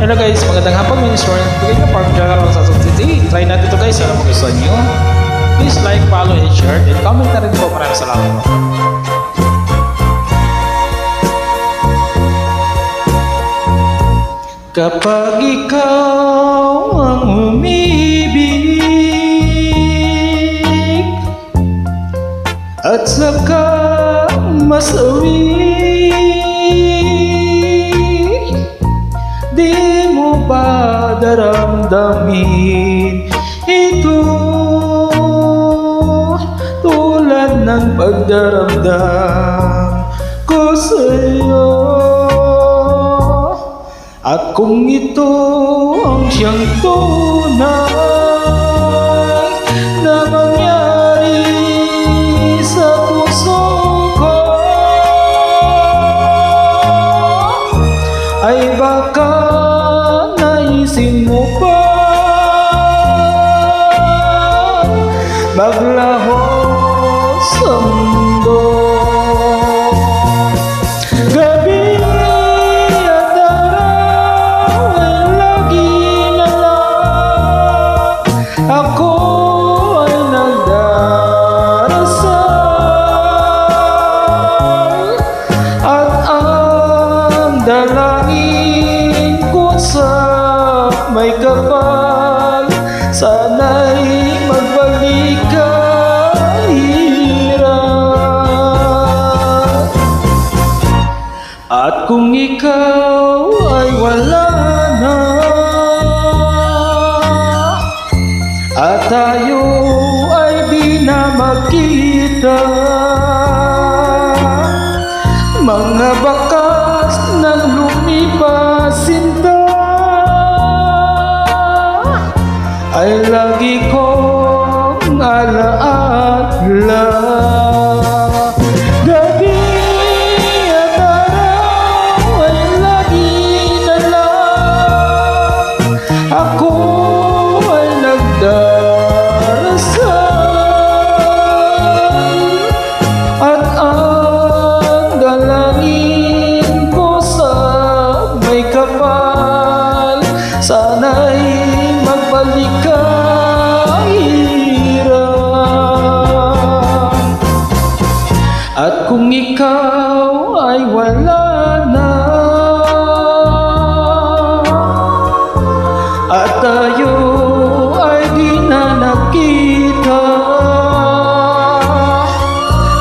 Hello guys, magandang hapon. Minister Bigay na Park Jagal sa Quezon City. Try natin ito guys. Alam mo gusto nyo. Please like, follow, and share. And comment na rin po. Maraming salamat po. Kapag ikaw ang umibig at saka masawi, di mo ba daramdamin ito tulad ng pagdaramdam ko sa'yo? At kung ito ang siyang tunay na mangyari sa puso ko, ay baka naisin mo pa maglaho sa mundo. Gabi at araw ay lagi na lang ako ay nagdarasal, at ang dalangin ko sa may kapal, sana'y magbalik ka hirap. At kung ikaw ay wala na at tayo ay di na magkita, mga bakas ng lumipas sinta ay lagi kong alaala. Gabi at araw ay lagi na lang ako ay nagdarasal, at ang dalangin ko sa may kapal, sana'y magbalik ka hirap. At kung ikaw ay wala na at tayo ay di na nakita,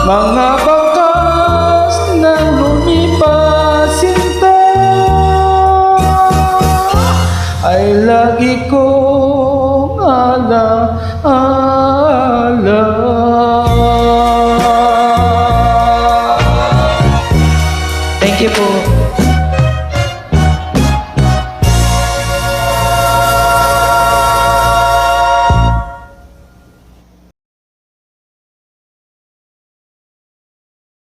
mga bakas na lumipas sinta ay lagi kong alaala.